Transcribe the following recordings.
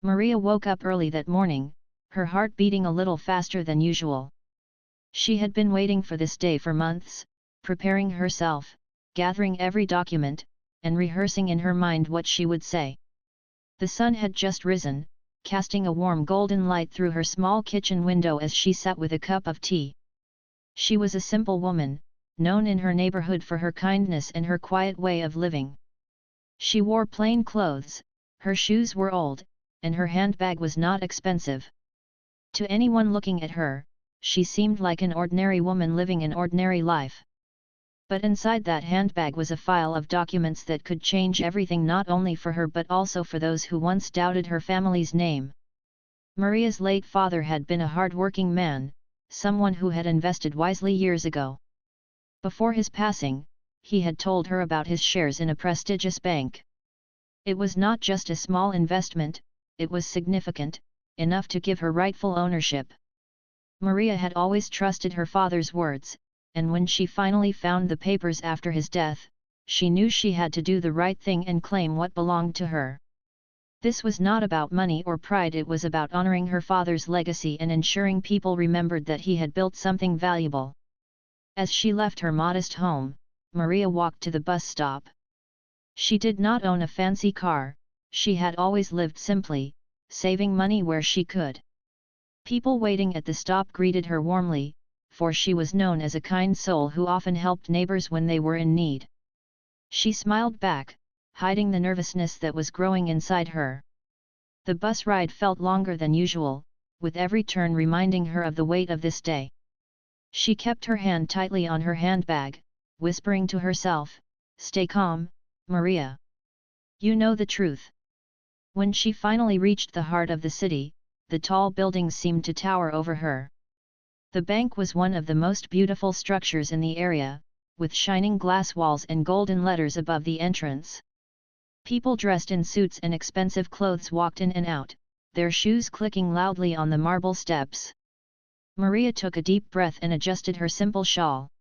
Maria woke up early that morning, her heart beating a little faster than usual. She had been waiting for this day for months, preparing herself, gathering every document, and rehearsing in her mind what she would say. The sun had just risen, casting a warm golden light through her small kitchen window as she sat with a cup of tea. She was a simple woman, known in her neighborhood for her kindness and her quiet way of living. She wore plain clothes, her shoes were old, and her handbag was not expensive. To anyone looking at her, she seemed like an ordinary woman living an ordinary life. But inside that handbag was a file of documents that could change everything, not only for her but also for those who once doubted her family's name. Maria's late father had been a hard-working man, someone who had invested wisely years ago. Before his passing, he had told her about his shares in a prestigious bank. It was not just a small investment, it was significant, enough to give her rightful ownership. Maria had always trusted her father's words, and when she finally found the papers after his death, she knew she had to do the right thing and claim what belonged to her. This was not about money or pride, it was about honoring her father's legacy and ensuring people remembered that he had built something valuable. As she left her modest home, Maria walked to the bus stop. She did not own a fancy car, she had always lived simply, saving money where she could. People waiting at the stop greeted her warmly, for she was known as a kind soul who often helped neighbors when they were in need. She smiled back, hiding the nervousness that was growing inside her. The bus ride felt longer than usual, with every turn reminding her of the weight of this day. She kept her hand tightly on her handbag, whispering to herself, "Stay calm, Maria. You know the truth." When she finally reached the heart of the city, the tall buildings seemed to tower over her. The bank was one of the most beautiful structures in the area, with shining glass walls and golden letters above the entrance. People dressed in suits and expensive clothes walked in and out, their shoes clicking loudly on the marble steps. Maria took a deep breath and adjusted her simple shawl.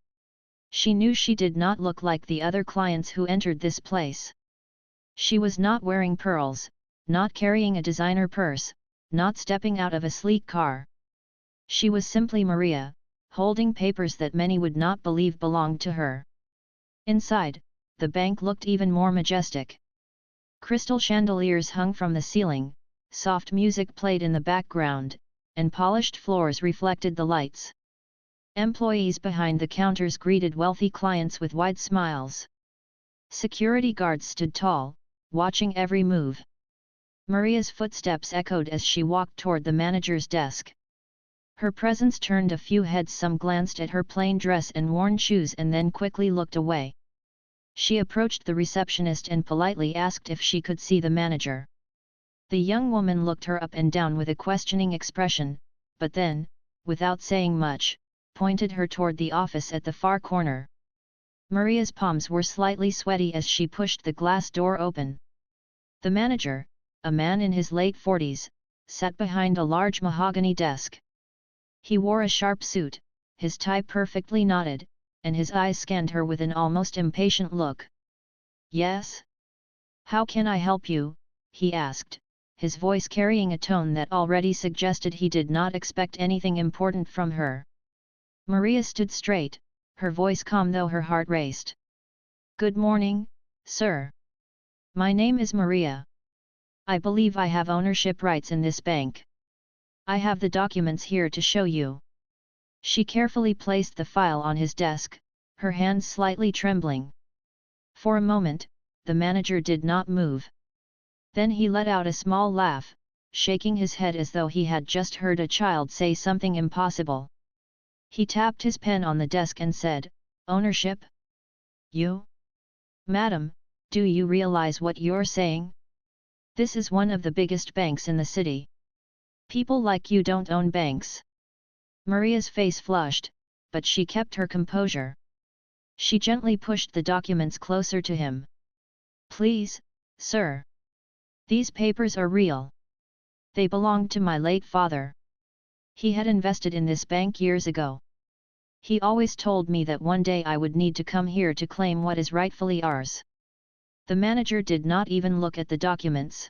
She knew she did not look like the other clients who entered this place. She was not wearing pearls, not carrying a designer purse, not stepping out of a sleek car. She was simply Maria, holding papers that many would not believe belonged to her. Inside, the bank looked even more majestic. Crystal chandeliers hung from the ceiling, soft music played in the background, and polished floors reflected the lights. Employees behind the counters greeted wealthy clients with wide smiles. Security guards stood tall, watching every move. Maria's footsteps echoed as she walked toward the manager's desk. Her presence turned a few heads, some glanced at her plain dress and worn shoes and then quickly looked away. She approached the receptionist and politely asked if she could see the manager. The young woman looked her up and down with a questioning expression, but then, without saying much, pointed her toward the office at the far corner. Maria's palms were slightly sweaty as she pushed the glass door open. The manager, a man in his late 40s, sat behind a large mahogany desk. He wore a sharp suit, his tie perfectly knotted, and his eyes scanned her with an almost impatient look. "Yes? How can I help you?" he asked, his voice carrying a tone that already suggested he did not expect anything important from her. Maria stood straight, her voice calm though her heart raced. "Good morning, sir. My name is Maria. I believe I have ownership rights in this bank. I have the documents here to show you." She carefully placed the file on his desk, her hands slightly trembling. For a moment, the manager did not move. Then he let out a small laugh, shaking his head as though he had just heard a child say something impossible. He tapped his pen on the desk and said, "Ownership? You? Madam, do you realize what you're saying? This is one of the biggest banks in the city. People like you don't own banks." Maria's face flushed, but she kept her composure. She gently pushed the documents closer to him. "Please, sir. These papers are real. They belonged to my late father. He had invested in this bank years ago. He always told me that one day I would need to come here to claim what is rightfully ours." The manager did not even look at the documents.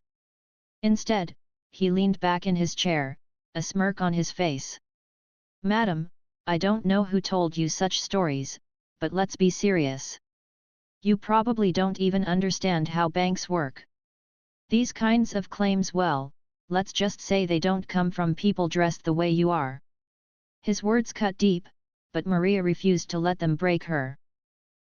Instead, he leaned back in his chair, a smirk on his face. "Madam, I don't know who told you such stories, but let's be serious. You probably don't even understand how banks work. These kinds of claims, well, let's just say they don't come from people dressed the way you are." His words cut deep, but Maria refused to let them break her.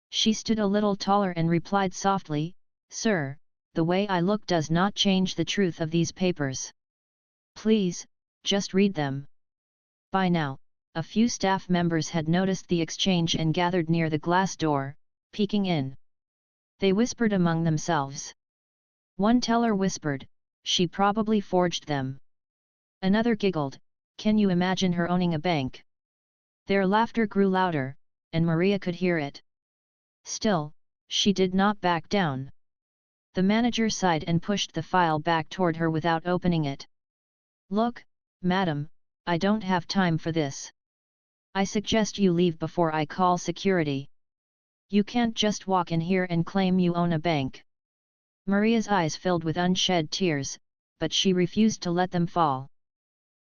She stood a little taller and replied softly, "Sir, the way I look does not change the truth of these papers. Please, just read them." By now, a few staff members had noticed the exchange and gathered near the glass door, peeking in. They whispered among themselves. One teller whispered, "She probably forged them." Another giggled, "Can you imagine her owning a bank?" Their laughter grew louder, and Maria could hear it. Still, she did not back down. The manager sighed and pushed the file back toward her without opening it. "Look, madam, I don't have time for this. I suggest you leave before I call security. You can't just walk in here and claim you own a bank." Maria's eyes filled with unshed tears, but she refused to let them fall.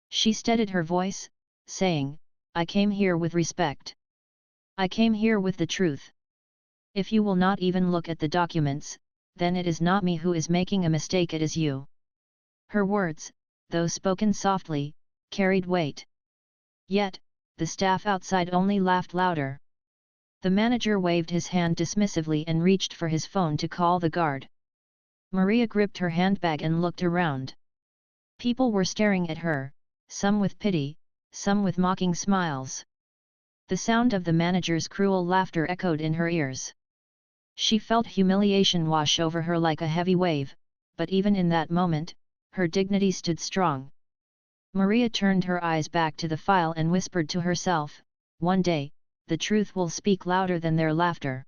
She steadied her voice, saying, "I came here with respect. I came here with the truth. If you will not even look at the documents, then it is not me who is making a mistake, it is you." Her words, though spoken softly, carried weight. Yet, the staff outside only laughed louder. The manager waved his hand dismissively and reached for his phone to call the guard. Maria gripped her handbag and looked around. People were staring at her, some with pity, some with mocking smiles. The sound of the manager's cruel laughter echoed in her ears. She felt humiliation wash over her like a heavy wave, but even in that moment, her dignity stood strong. Maria turned her eyes back to the file and whispered to herself, "One day, the truth will speak louder than their laughter."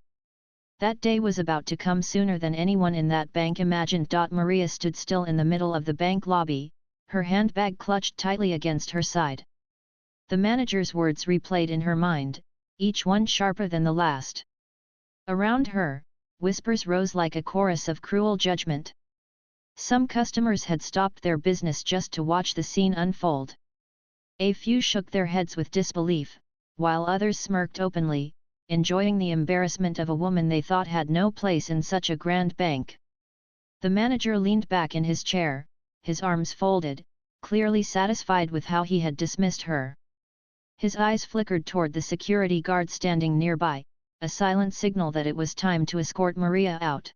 That day was about to come sooner than anyone in that bank imagined. Maria stood still in the middle of the bank lobby, her handbag clutched tightly against her side. The manager's words replayed in her mind, each one sharper than the last. Around her, whispers rose like a chorus of cruel judgment. Some customers had stopped their business just to watch the scene unfold. A few shook their heads with disbelief, while others smirked openly, enjoying the embarrassment of a woman they thought had no place in such a grand bank. The manager leaned back in his chair, his arms folded, clearly satisfied with how he had dismissed her. His eyes flickered toward the security guard standing nearby, a silent signal that it was time to escort Maria out.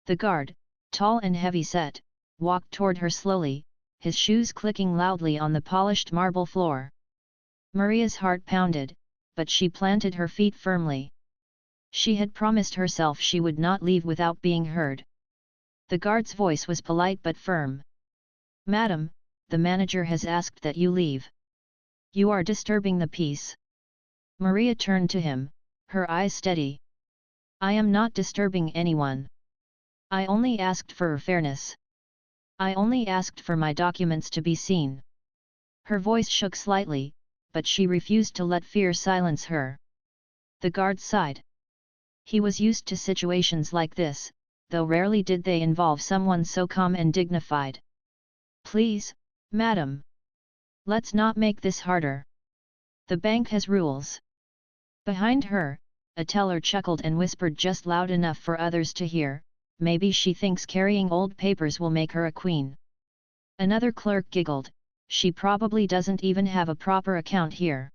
The guard, tall and heavy-set, walked toward her slowly, his shoes clicking loudly on the polished marble floor. Maria's heart pounded, but she planted her feet firmly. She had promised herself she would not leave without being heard. The guard's voice was polite but firm. "Madam, the manager has asked that you leave. You are disturbing the peace." Maria turned to him, her eyes steady. "I am not disturbing anyone. I only asked for fairness. I only asked for my documents to be seen." Her voice shook slightly, but she refused to let fear silence her. The guard sighed. He was used to situations like this, though rarely did they involve someone so calm and dignified. "Please, madam. Let's not make this harder. The bank has rules." Behind her, a teller chuckled and whispered just loud enough for others to hear, "Maybe she thinks carrying old papers will make her a queen." Another clerk giggled, "She probably doesn't even have a proper account here."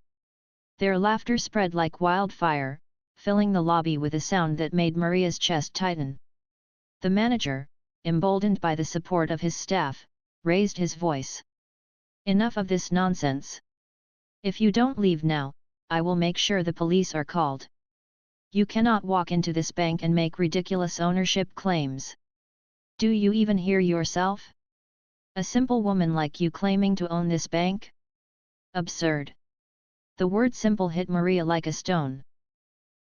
Their laughter spread like wildfire, filling the lobby with a sound that made Maria's chest tighten. The manager, emboldened by the support of his staff, raised his voice. "Enough of this nonsense. If you don't leave now, I will make sure the police are called. You cannot walk into this bank and make ridiculous ownership claims. Do you even hear yourself? A simple woman like you claiming to own this bank? Absurd." The word simple hit Maria like a stone.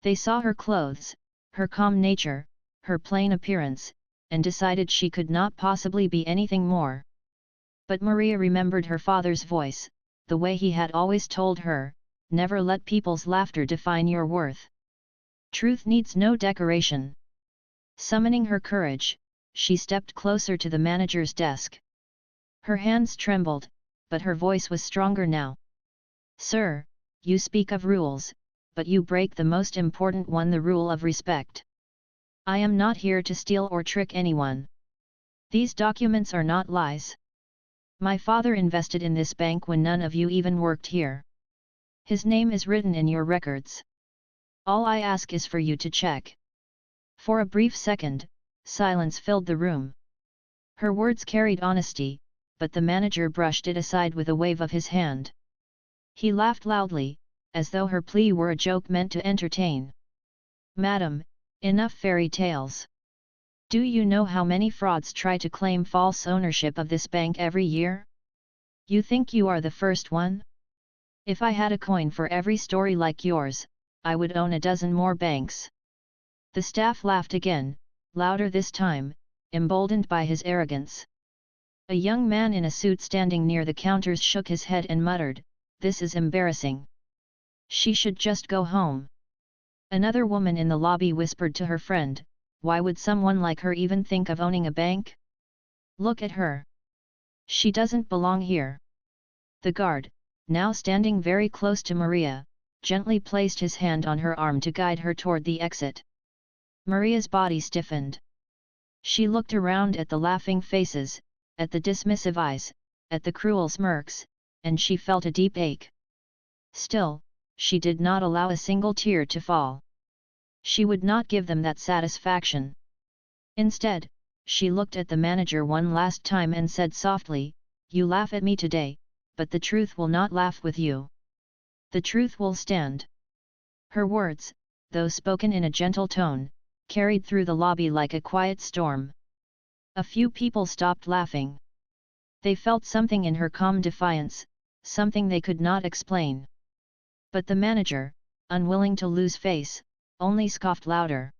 They saw her clothes, her calm nature, her plain appearance, and decided she could not possibly be anything more. But Maria remembered her father's voice, the way he had always told her, "Never let people's laughter define your worth. Truth needs no decoration." Summoning her courage, she stepped closer to the manager's desk. Her hands trembled, but her voice was stronger now. Sir, you speak of rules, but you break the most important one, the rule of respect. I am not here to steal or trick anyone. These documents are not lies. My father invested in this bank when none of you even worked here. His name is written in your records. All I ask is for you to check. For a brief second, silence filled the room. Her words carried honesty, but the manager brushed it aside with a wave of his hand. He laughed loudly, as though her plea were a joke meant to entertain. Madam, enough fairy tales. Do you know how many frauds try to claim false ownership of this bank every year? You think you are the first one? If I had a coin for every story like yours, I would own a dozen more banks. The staff laughed again, louder this time, emboldened by his arrogance. A young man in a suit standing near the counters shook his head and muttered, "This is embarrassing. She should just go home." Another woman in the lobby whispered to her friend, "Why would someone like her even think of owning a bank? Look at her. She doesn't belong here." The guard, now standing very close to Maria, gently placed his hand on her arm to guide her toward the exit. Maria's body stiffened. She looked around at the laughing faces, at the dismissive eyes, at the cruel smirks, and she felt a deep ache. Still, she did not allow a single tear to fall. She would not give them that satisfaction. Instead, she looked at the manager one last time and said softly, "You laugh at me today, but the truth will not laugh with you. The truth will stand." Her words, though spoken in a gentle tone, carried through the lobby like a quiet storm. A few people stopped laughing. They felt something in her calm defiance, something they could not explain. But the manager, unwilling to lose face, only scoffed louder.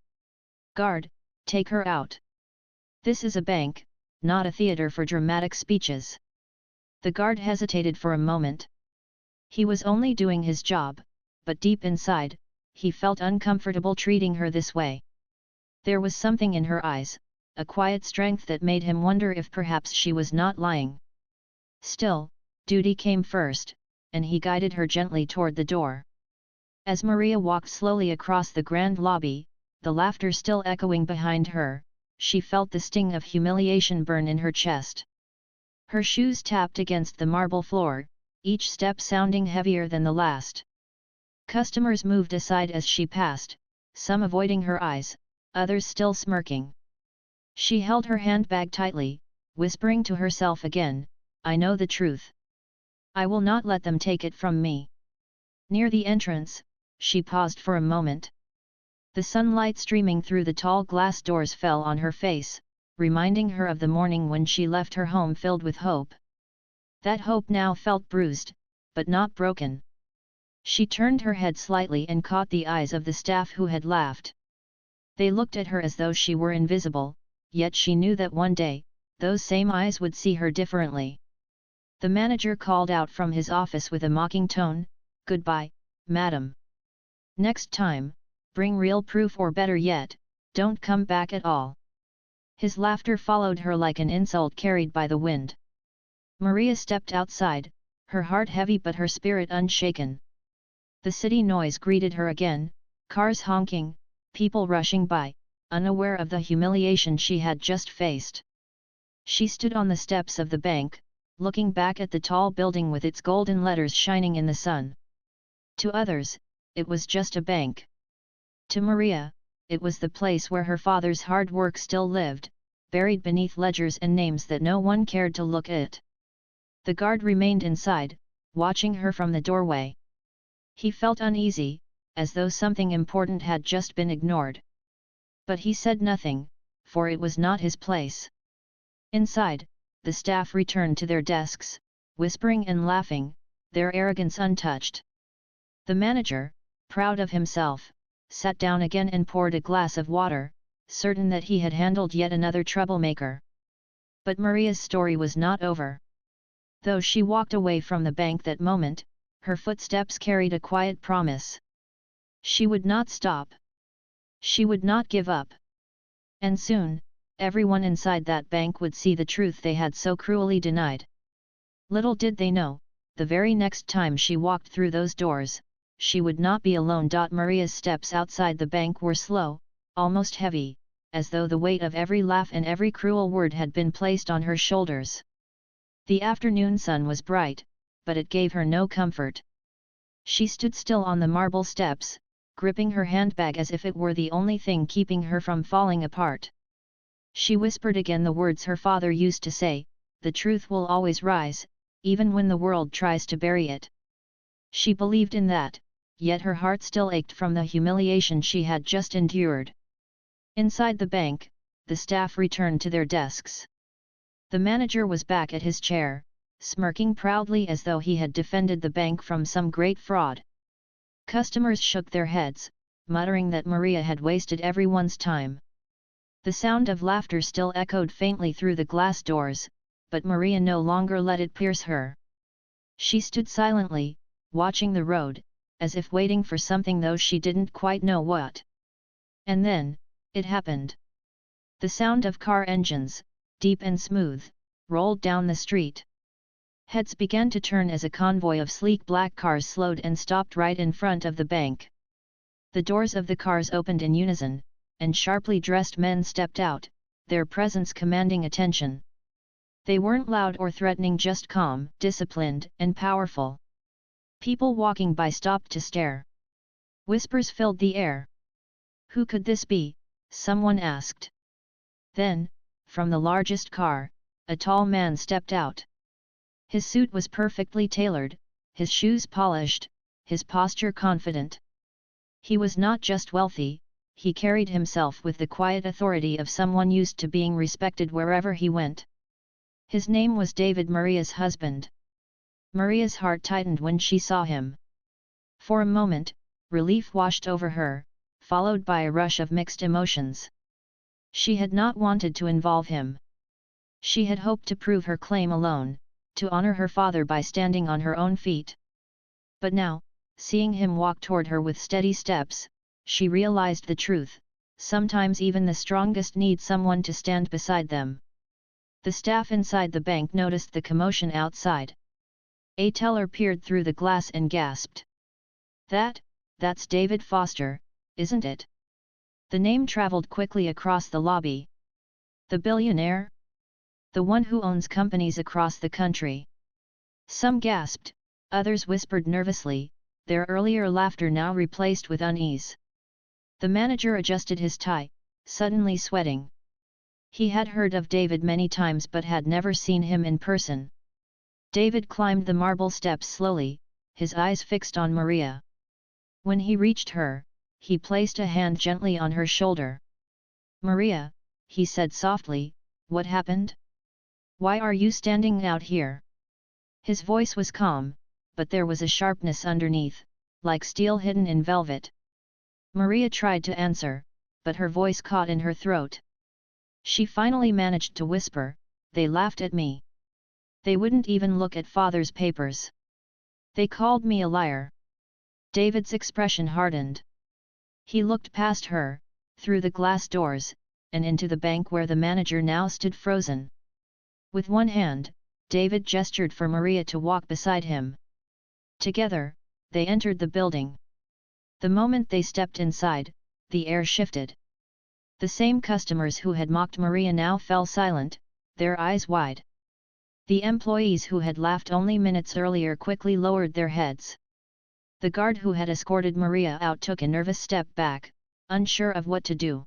"Guard, take her out. This is a bank, not a theater for dramatic speeches." The guard hesitated for a moment. He was only doing his job, but deep inside, he felt uncomfortable treating her this way. There was something in her eyes, a quiet strength that made him wonder if perhaps she was not lying. Still, duty came first, and he guided her gently toward the door. As Maria walked slowly across the grand lobby, the laughter still echoing behind her, she felt the sting of humiliation burn in her chest. Her shoes tapped against the marble floor, each step sounding heavier than the last. Customers moved aside as she passed, some avoiding her eyes, others still smirking. She held her handbag tightly, whispering to herself again, "I know the truth. I will not let them take it from me." Near the entrance, she paused for a moment. The sunlight streaming through the tall glass doors fell on her face, reminding her of the morning when she left her home filled with hope. That hope now felt bruised, but not broken. She turned her head slightly and caught the eyes of the staff who had laughed. They looked at her as though she were invisible, yet she knew that one day, those same eyes would see her differently. The manager called out from his office with a mocking tone, "Goodbye, madam. Next time, bring real proof, or better yet, don't come back at all." His laughter followed her like an insult carried by the wind. Maria stepped outside, her heart heavy but her spirit unshaken. The city noise greeted her again, cars honking, people rushing by, unaware of the humiliation she had just faced. She stood on the steps of the bank, looking back at the tall building with its golden letters shining in the sun. To others, it was just a bank. To Maria, it was the place where her father's hard work still lived, buried beneath ledgers and names that no one cared to look at. The guard remained inside, watching her from the doorway. He felt uneasy, as though something important had just been ignored. But he said nothing, for it was not his place. Inside, the staff returned to their desks, whispering and laughing, their arrogance untouched. The manager, proud of himself, sat down again and poured a glass of water, certain that he had handled yet another troublemaker. But Maria's story was not over. Though she walked away from the bank that moment, her footsteps carried a quiet promise. She would not stop. She would not give up. And soon, everyone inside that bank would see the truth they had so cruelly denied. Little did they know, the very next time she walked through those doors, she would not be alone. Maria's steps outside the bank were slow, almost heavy, as though the weight of every laugh and every cruel word had been placed on her shoulders. The afternoon sun was bright, but it gave her no comfort. She stood still on the marble steps, gripping her handbag as if it were the only thing keeping her from falling apart. She whispered again the words her father used to say, "The truth will always rise, even when the world tries to bury it." She believed in that, yet her heart still ached from the humiliation she had just endured. Inside the bank, the staff returned to their desks. The manager was back at his chair, smirking proudly as though he had defended the bank from some great fraud. Customers shook their heads, muttering that Maria had wasted everyone's time. The sound of laughter still echoed faintly through the glass doors, but Maria no longer let it pierce her. She stood silently, watching the road, as if waiting for something though she didn't quite know what. And then, it happened. The sound of car engines, deep and smooth, rolled down the street. Heads began to turn as a convoy of sleek black cars slowed and stopped right in front of the bank. The doors of the cars opened in unison, and sharply dressed men stepped out, their presence commanding attention. They weren't loud or threatening, just calm, disciplined, and powerful. People walking by stopped to stare. Whispers filled the air. "Who could this be?" someone asked. Then, from the largest car, a tall man stepped out. His suit was perfectly tailored, his shoes polished, his posture confident. He was not just wealthy, he carried himself with the quiet authority of someone used to being respected wherever he went. His name was David, Maria's husband. Maria's heart tightened when she saw him. For a moment, relief washed over her, followed by a rush of mixed emotions. She had not wanted to involve him. She had hoped to prove her claim alone, to honor her father by standing on her own feet. But now, seeing him walk toward her with steady steps, she realized the truth: sometimes even the strongest need someone to stand beside them. The staff inside the bank noticed the commotion outside. A teller peered through the glass and gasped. That's David Foster, isn't it?" The name traveled quickly across the lobby. "The billionaire? The one who owns companies across the country." Some gasped, others whispered nervously, their earlier laughter now replaced with unease. The manager adjusted his tie, suddenly sweating. He had heard of David many times but had never seen him in person. David climbed the marble steps slowly, his eyes fixed on Maria. When he reached her, he placed a hand gently on her shoulder. "Maria," he said softly, "what happened? Why are you standing out here?" His voice was calm, but there was a sharpness underneath, like steel hidden in velvet. Maria tried to answer, but her voice caught in her throat. She finally managed to whisper, "They laughed at me. They wouldn't even look at father's papers. They called me a liar." David's expression hardened. He looked past her, through the glass doors, and into the bank where the manager now stood frozen. With one hand, David gestured for Maria to walk beside him. Together, they entered the building. The moment they stepped inside, the air shifted. The same customers who had mocked Maria now fell silent, their eyes wide. The employees who had laughed only minutes earlier quickly lowered their heads. The guard who had escorted Maria out took a nervous step back, unsure of what to do.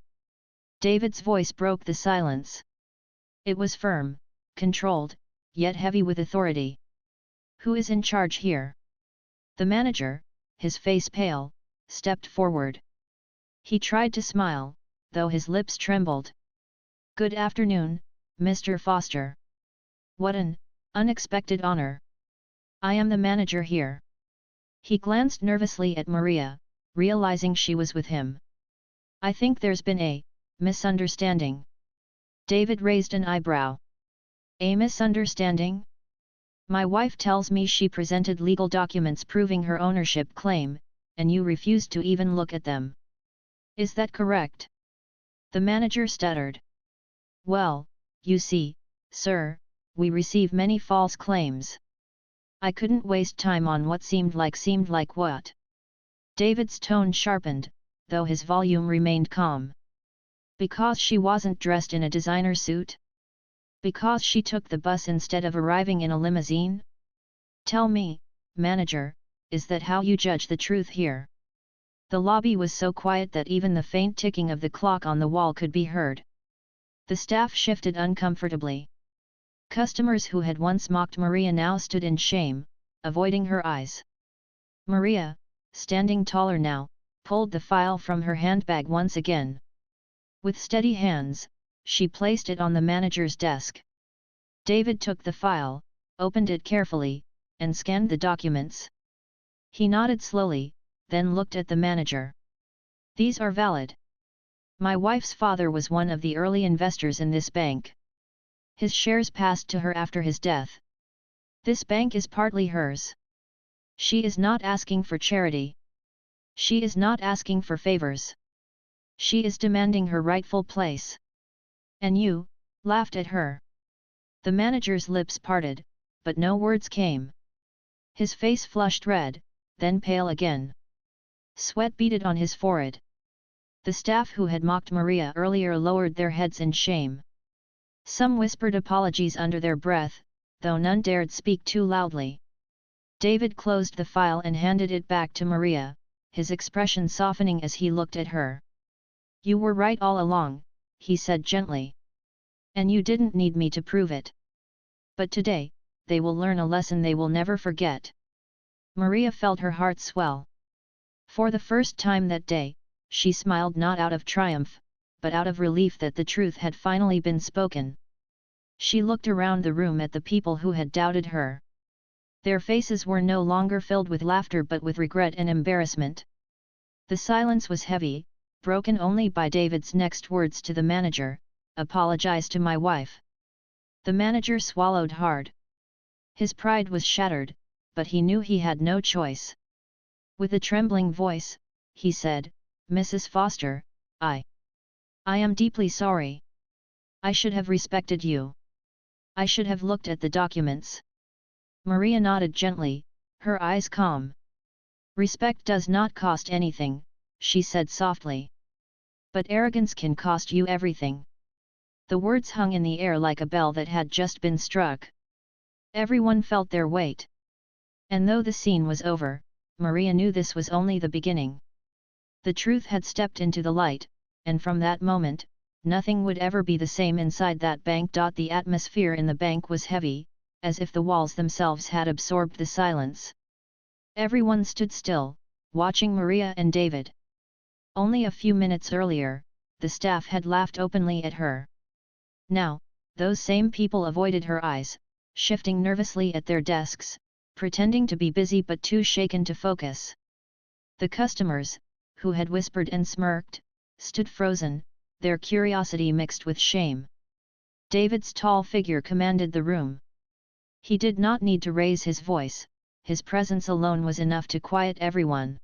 David's voice broke the silence. It was firm, controlled, yet heavy with authority. "Who is in charge here?" The manager, his face pale, stepped forward. He tried to smile, though his lips trembled. "Good afternoon, Mr. Foster. What an unexpected honor. I am the manager here." He glanced nervously at Maria, realizing she was with him. "I think there's been a misunderstanding." David raised an eyebrow. "A misunderstanding? My wife tells me she presented legal documents proving her ownership claim, and you refused to even look at them. Is that correct?" The manager stuttered. "Well, you see, sir, we receive many false claims. I couldn't waste time on what seemed like what? David's tone sharpened, though his volume remained calm. Because she wasn't dressed in a designer suit? Because she took the bus instead of arriving in a limousine? Tell me, manager, is that how you judge the truth here? The lobby was so quiet that even the faint ticking of the clock on the wall could be heard. The staff shifted uncomfortably. Customers who had once mocked Maria now stood in shame, avoiding her eyes. Maria, standing taller now, pulled the file from her handbag once again. With steady hands, she placed it on the manager's desk. David took the file, opened it carefully, and scanned the documents. He nodded slowly, then looked at the manager. These are valid. My wife's father was one of the early investors in this bank. His shares passed to her after his death. This bank is partly hers. She is not asking for charity. She is not asking for favors. She is demanding her rightful place. And you, laughed at her. The manager's lips parted, but no words came. His face flushed red, then pale again. Sweat beaded on his forehead. The staff who had mocked Maria earlier lowered their heads in shame. Some whispered apologies under their breath, though none dared speak too loudly. David closed the file and handed it back to Maria, his expression softening as he looked at her. You were right all along, he said gently. And you didn't need me to prove it. But today, they will learn a lesson they will never forget. Maria felt her heart swell. For the first time that day, she smiled not out of triumph, but out of relief that the truth had finally been spoken. She looked around the room at the people who had doubted her. Their faces were no longer filled with laughter but with regret and embarrassment. The silence was heavy, broken only by David's next words to the manager, "Apologize to my wife." The manager swallowed hard. His pride was shattered, but he knew he had no choice. With a trembling voice, he said, "Mrs. Foster, I am deeply sorry. I should have respected you. I should have looked at the documents." Maria nodded gently, her eyes calm. "Respect does not cost anything," she said softly. "But arrogance can cost you everything." The words hung in the air like a bell that had just been struck. Everyone felt their weight. And though the scene was over, Maria knew this was only the beginning. The truth had stepped into the light, and from that moment, nothing would ever be the same inside that bank. The atmosphere in the bank was heavy, as if the walls themselves had absorbed the silence. Everyone stood still, watching Maria and David. Only a few minutes earlier, the staff had laughed openly at her. Now, those same people avoided her eyes, shifting nervously at their desks, pretending to be busy but too shaken to focus. The customers, who had whispered and smirked, stood frozen, their curiosity mixed with shame. David's tall figure commanded the room. He did not need to raise his voice, his presence alone was enough to quiet everyone.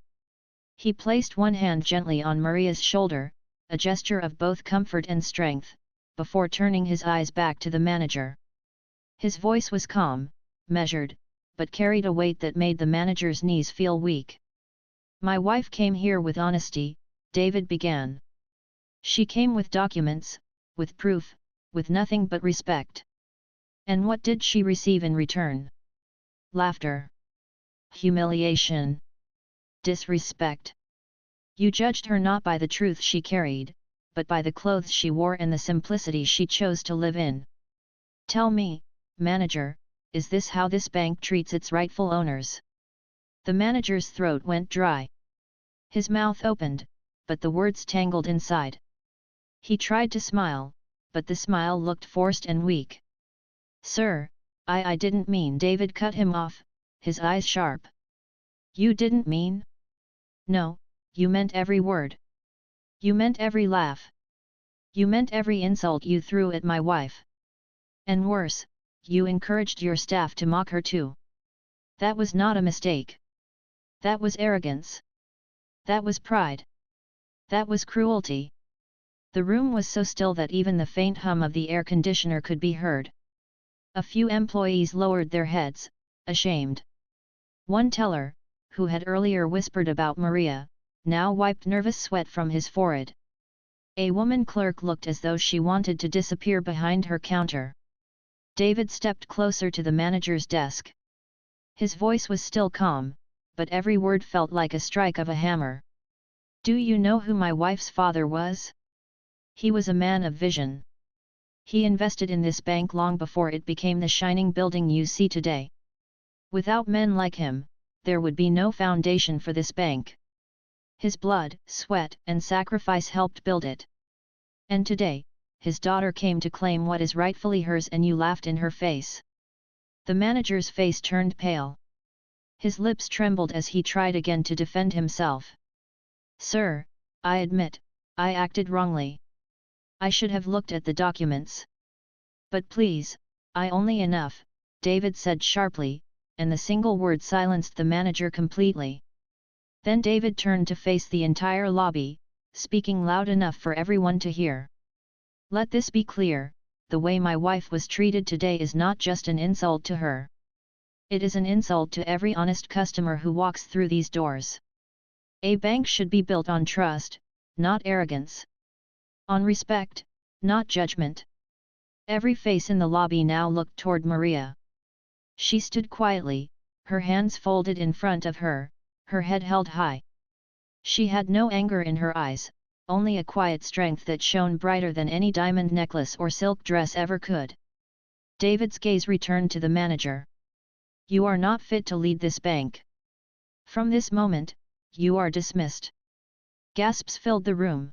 He placed one hand gently on Maria's shoulder, a gesture of both comfort and strength, before turning his eyes back to the manager. His voice was calm, measured, but carried a weight that made the manager's knees feel weak. "My wife came here with honesty," David began. "She came with documents, with proof, with nothing but respect. And what did she receive in return? Laughter. Humiliation. Disrespect. You judged her not by the truth she carried, but by the clothes she wore and the simplicity she chose to live in. Tell me, manager, is this how this bank treats its rightful owners?" The manager's throat went dry. His mouth opened, but the words tangled inside. He tried to smile, but the smile looked forced and weak. "Sir, I didn't mean." David cut him off, his eyes sharp. "You didn't mean? No, you meant every word. You meant every laugh. You meant every insult you threw at my wife. And worse, you encouraged your staff to mock her too. That was not a mistake. That was arrogance. That was pride. That was cruelty." The room was so still that even the faint hum of the air conditioner could be heard. A few employees lowered their heads, ashamed. One teller, who had earlier whispered about Maria, now wiped nervous sweat from his forehead. A woman clerk looked as though she wanted to disappear behind her counter. David stepped closer to the manager's desk. His voice was still calm, but every word felt like a strike of a hammer. "Do you know who my wife's father was? He was a man of vision. He invested in this bank long before it became the shining building you see today. Without men like him, there would be no foundation for this bank. His blood, sweat, and sacrifice helped build it. And today, his daughter came to claim what is rightfully hers and you laughed in her face." The manager's face turned pale. His lips trembled as he tried again to defend himself. "Sir, I admit, I acted wrongly. I should have looked at the documents. But please, I only enough," David said sharply, and the single word silenced the manager completely. Then David turned to face the entire lobby, speaking loud enough for everyone to hear. "Let this be clear, the way my wife was treated today is not just an insult to her. It is an insult to every honest customer who walks through these doors. A bank should be built on trust, not arrogance. On respect, not judgment." Every face in the lobby now looked toward Maria. She stood quietly, her hands folded in front of her, her head held high. She had no anger in her eyes, only a quiet strength that shone brighter than any diamond necklace or silk dress ever could. David's gaze returned to the manager. "You are not fit to lead this bank. From this moment, you are dismissed." Gasps filled the room.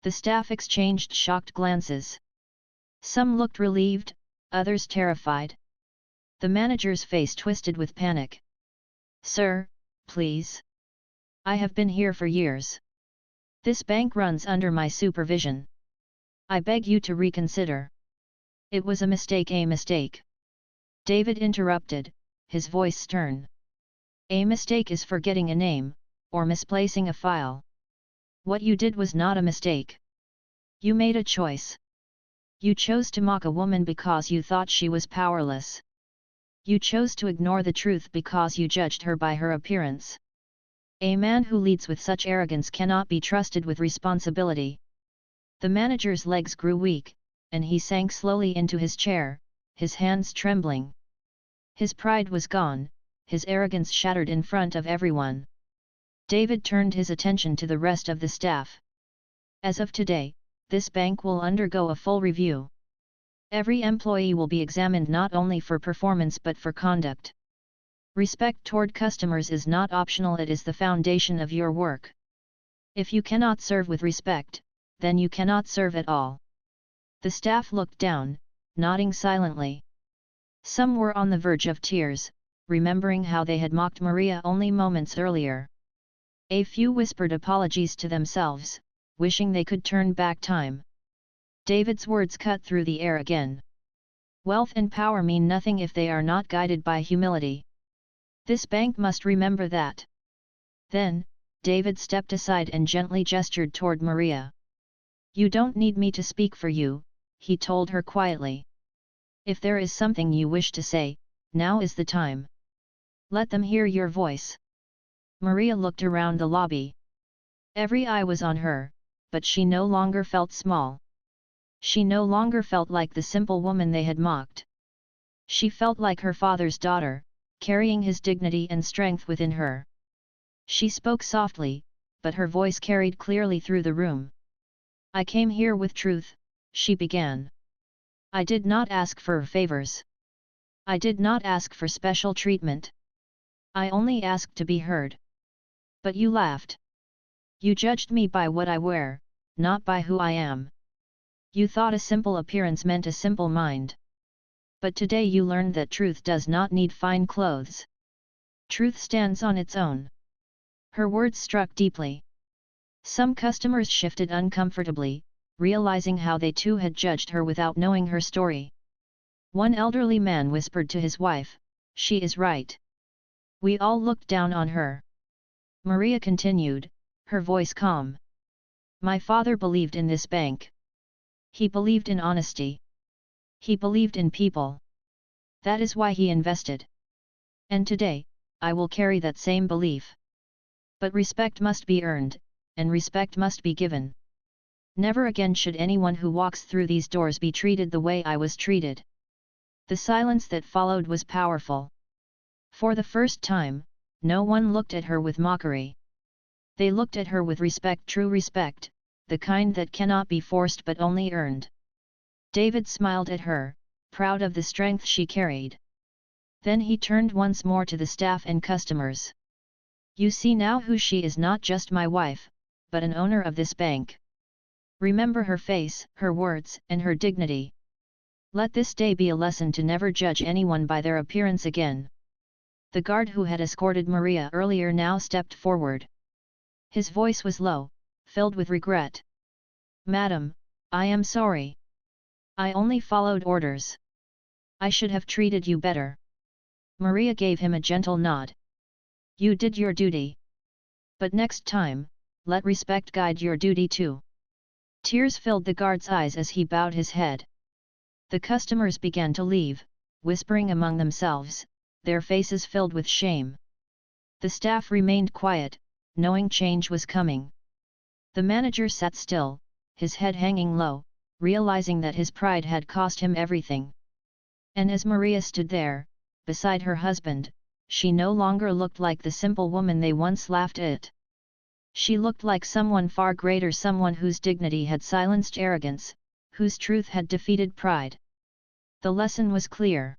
The staff exchanged shocked glances. Some looked relieved, others terrified. The manager's face twisted with panic. "Sir, please. I have been here for years. This bank runs under my supervision. I beg you to reconsider. It was a mistake, a mistake." David interrupted, his voice stern. "A mistake is forgetting a name, or misplacing a file. What you did was not a mistake. You made a choice. You chose to mock a woman because you thought she was powerless. You chose to ignore the truth because you judged her by her appearance. A man who leads with such arrogance cannot be trusted with responsibility." The manager's legs grew weak, and he sank slowly into his chair, his hands trembling. His pride was gone, his arrogance shattered in front of everyone. David turned his attention to the rest of the staff. "As of today, this bank will undergo a full review. Every employee will be examined not only for performance but for conduct. Respect toward customers is not optional, it is the foundation of your work. If you cannot serve with respect, then you cannot serve at all." The staff looked down, nodding silently. Some were on the verge of tears, remembering how they had mocked Maria only moments earlier. A few whispered apologies to themselves, wishing they could turn back time. David's words cut through the air again. "Wealth and power mean nothing if they are not guided by humility. This bank must remember that." Then, David stepped aside and gently gestured toward Maria. "You don't need me to speak for you," he told her quietly. "If there is something you wish to say, now is the time. Let them hear your voice." Maria looked around the lobby. Every eye was on her, but she no longer felt small. She no longer felt like the simple woman they had mocked. She felt like her father's daughter, carrying his dignity and strength within her. She spoke softly, but her voice carried clearly through the room. "I came here with truth," she began. "I did not ask for favors. I did not ask for special treatment. I only asked to be heard. But you laughed. You judged me by what I wear, not by who I am. You thought a simple appearance meant a simple mind. But today you learned that truth does not need fine clothes. Truth stands on its own." Her words struck deeply. Some customers shifted uncomfortably, realizing how they too had judged her without knowing her story. One elderly man whispered to his wife, "She is right." We all looked down on her. Maria continued, her voice calm. "My father believed in this bank. He believed in honesty. He believed in people. That is why he invested. And today, I will carry that same belief. But respect must be earned, and respect must be given. Never again should anyone who walks through these doors be treated the way I was treated. The silence that followed was powerful. For the first time, no one looked at her with mockery. They looked at her with respect, true respect, the kind that cannot be forced but only earned. David smiled at her, proud of the strength she carried. Then he turned once more to the staff and customers. You see now who she is, not just my wife, but an owner of this bank. Remember her face, her words, and her dignity. Let this day be a lesson to never judge anyone by their appearance again. The guard who had escorted Maria earlier now stepped forward. His voice was low, filled with regret. Madam, I am sorry. I only followed orders. I should have treated you better. Maria gave him a gentle nod. You did your duty. But next time, let respect guide your duty too. Tears filled the guard's eyes as he bowed his head. The customers began to leave, whispering among themselves, their faces filled with shame. The staff remained quiet, knowing change was coming. The manager sat still, his head hanging low, realizing that his pride had cost him everything. And as Maria stood there, beside her husband, she no longer looked like the simple woman they once laughed at. She looked like someone far greater, someone whose dignity had silenced arrogance, whose truth had defeated pride. The lesson was clear.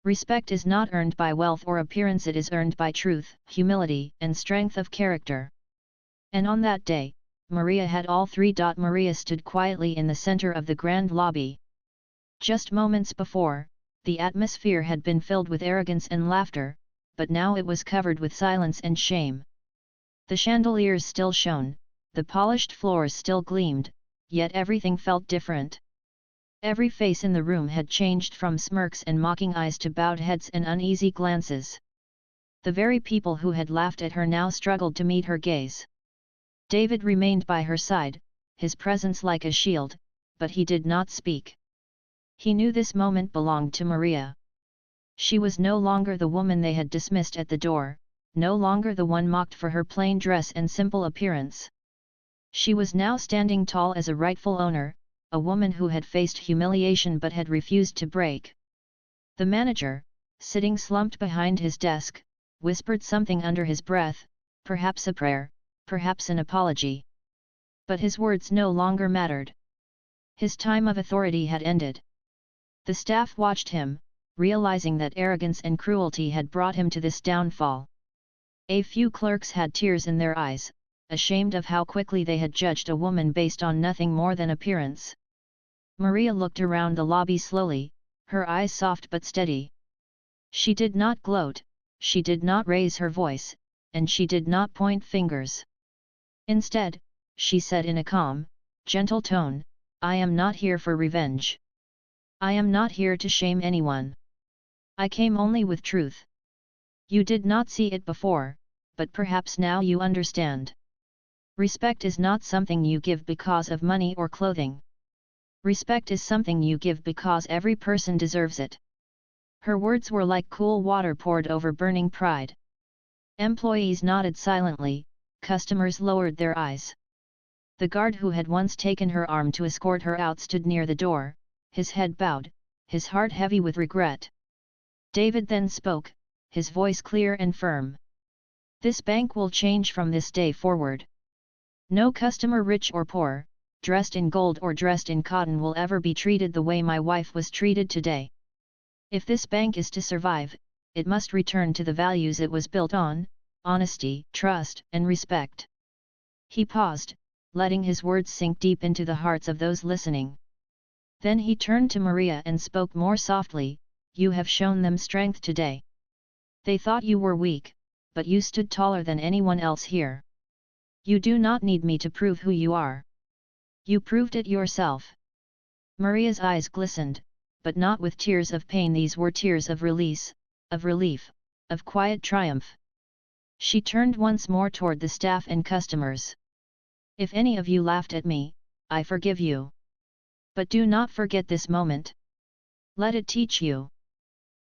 Respect is not earned by wealth or appearance, it is earned by truth, humility, and strength of character. And on that day, Maria had all three. Maria stood quietly in the center of the grand lobby. Just moments before, the atmosphere had been filled with arrogance and laughter, but now it was covered with silence and shame. The chandeliers still shone, the polished floors still gleamed, yet everything felt different. Every face in the room had changed from smirks and mocking eyes to bowed heads and uneasy glances. The very people who had laughed at her now struggled to meet her gaze. David remained by her side, his presence like a shield, but he did not speak. He knew this moment belonged to Maria. She was no longer the woman they had dismissed at the door, no longer the one mocked for her plain dress and simple appearance. She was now standing tall as a rightful owner, a woman who had faced humiliation but had refused to break. The manager, sitting slumped behind his desk, whispered something under his breath, perhaps a prayer, perhaps an apology. But his words no longer mattered. His time of authority had ended. The staff watched him, realizing that arrogance and cruelty had brought him to this downfall. A few clerks had tears in their eyes, ashamed of how quickly they had judged a woman based on nothing more than appearance. Maria looked around the lobby slowly, her eyes soft but steady. She did not gloat, she did not raise her voice, and she did not point fingers. Instead, she said in a calm, gentle tone, I am not here for revenge. I am not here to shame anyone. I came only with truth. You did not see it before, but perhaps now you understand. Respect is not something you give because of money or clothing. Respect is something you give because every person deserves it. Her words were like cool water poured over burning pride. Employees nodded silently, customers lowered their eyes. The guard who had once taken her arm to escort her out stood near the door, his head bowed, his heart heavy with regret. David then spoke, his voice clear and firm. This bank will change from this day forward. No customer, rich or poor, dressed in gold or dressed in cotton, will ever be treated the way my wife was treated today. If this bank is to survive, it must return to the values it was built on: honesty, trust, and respect. He paused, letting his words sink deep into the hearts of those listening. Then he turned to Maria and spoke more softly, You have shown them strength today. They thought you were weak, but you stood taller than anyone else here. You do not need me to prove who you are. You proved it yourself. Maria's eyes glistened, but not with tears of pain. These were tears of release, of relief, of quiet triumph. She turned once more toward the staff and customers. If any of you laughed at me, I forgive you. But do not forget this moment. Let it teach you.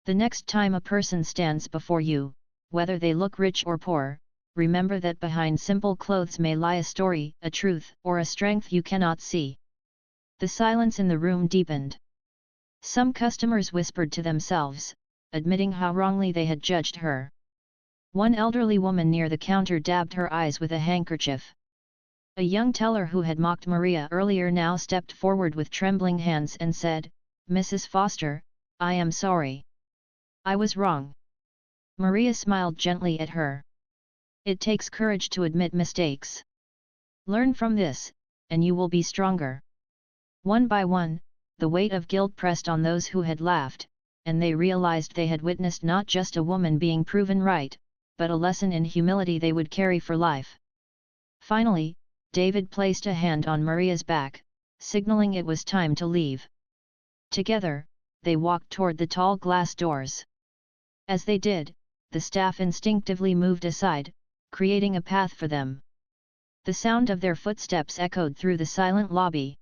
The next time a person stands before you, whether they look rich or poor, remember that behind simple clothes may lie a story, a truth, or a strength you cannot see. The silence in the room deepened. Some customers whispered to themselves, admitting how wrongly they had judged her. One elderly woman near the counter dabbed her eyes with a handkerchief. A young teller who had mocked Maria earlier now stepped forward with trembling hands and said, "Mrs. Foster, I am sorry. I was wrong." Maria smiled gently at her. "It takes courage to admit mistakes. Learn from this, and you will be stronger." One by one, the weight of guilt pressed on those who had laughed, and they realized they had witnessed not just a woman being proven right, but a lesson in humility they would carry for life. Finally, David placed a hand on Maria's back, signaling it was time to leave. Together, they walked toward the tall glass doors. As they did, the staff instinctively moved aside, creating a path for them. The sound of their footsteps echoed through the silent lobby.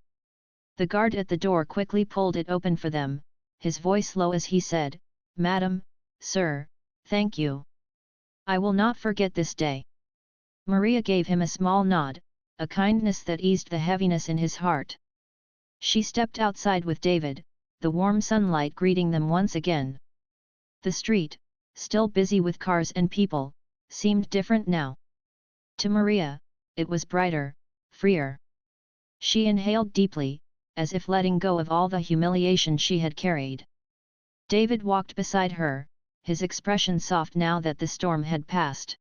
The guard at the door quickly pulled it open for them, his voice low as he said, "Madam, sir, thank you. I will not forget this day." Maria gave him a small nod, a kindness that eased the heaviness in his heart. She stepped outside with David, the warm sunlight greeting them once again. The street, still busy with cars and people, seemed different now. To Maria, it was brighter, freer. She inhaled deeply, as if letting go of all the humiliation she had carried. David walked beside her, his expression soft now that the storm had passed.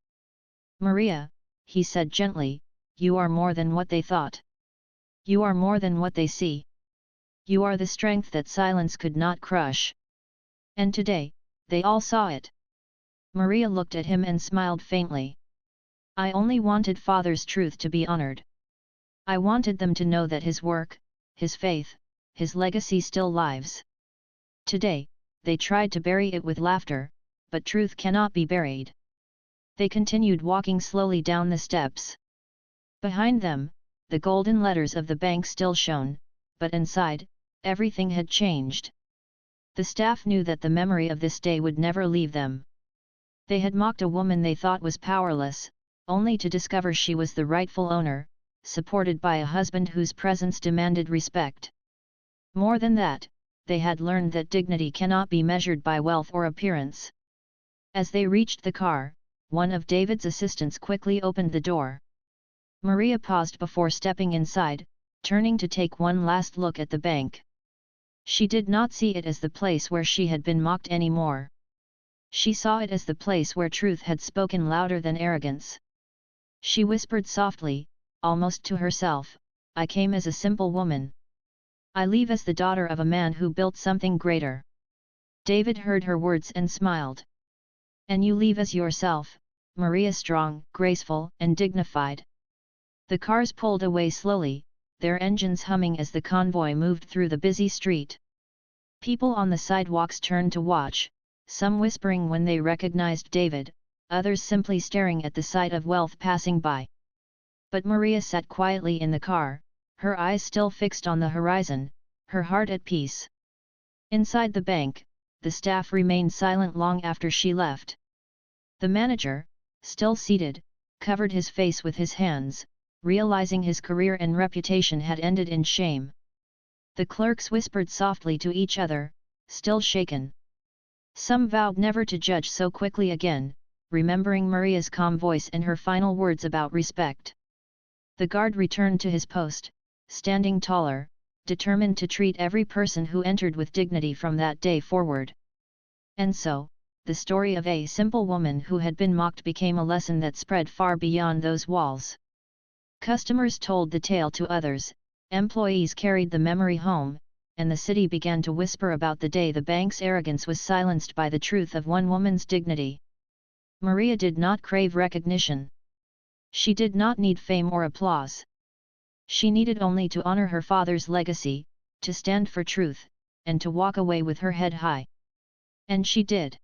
"Maria," he said gently, "you are more than what they thought. You are more than what they see. You are the strength that silence could not crush." And today, they all saw it. Maria looked at him and smiled faintly. "I only wanted Father's truth to be honored. I wanted them to know that his work, his faith, his legacy still lives. Today, they tried to bury it with laughter, but truth cannot be buried." They continued walking slowly down the steps. Behind them, the golden letters of the bank still shone, but inside, everything had changed. The staff knew that the memory of this day would never leave them. They had mocked a woman they thought was powerless, only to discover she was the rightful owner, supported by a husband whose presence demanded respect. More than that, they had learned that dignity cannot be measured by wealth or appearance. As they reached the car, one of David's assistants quickly opened the door. Maria paused before stepping inside, turning to take one last look at the bank. She did not see it as the place where she had been mocked anymore. She saw it as the place where truth had spoken louder than arrogance. She whispered softly, almost to herself, "I came as a simple woman. I leave as the daughter of a man who built something greater." David heard her words and smiled. "And you leave as yourself, Maria, strong, graceful, and dignified." The cars pulled away slowly, their engines humming as the convoy moved through the busy street. People on the sidewalks turned to watch, some whispering when they recognized David, others simply staring at the sight of wealth passing by. But Maria sat quietly in the car, her eyes still fixed on the horizon, her heart at peace. Inside the bank, the staff remained silent long after she left. The manager, still seated, covered his face with his hands, realizing his career and reputation had ended in shame. The clerks whispered softly to each other, still shaken. Some vowed never to judge so quickly again, remembering Maria's calm voice and her final words about respect. The guard returned to his post, standing taller, determined to treat every person who entered with dignity from that day forward. And so, the story of a simple woman who had been mocked became a lesson that spread far beyond those walls. Customers told the tale to others, employees carried the memory home, and the city began to whisper about the day the bank's arrogance was silenced by the truth of one woman's dignity. Maria did not crave recognition. She did not need fame or applause. She needed only to honor her father's legacy, to stand for truth, and to walk away with her head high. And she did.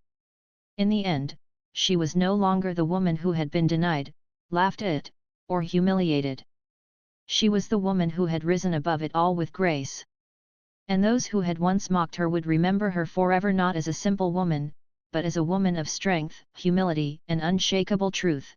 In the end, she was no longer the woman who had been denied, laughed at, or humiliated. She was the woman who had risen above it all with grace. And those who had once mocked her would remember her forever, not as a simple woman, but as a woman of strength, humility, and unshakable truth.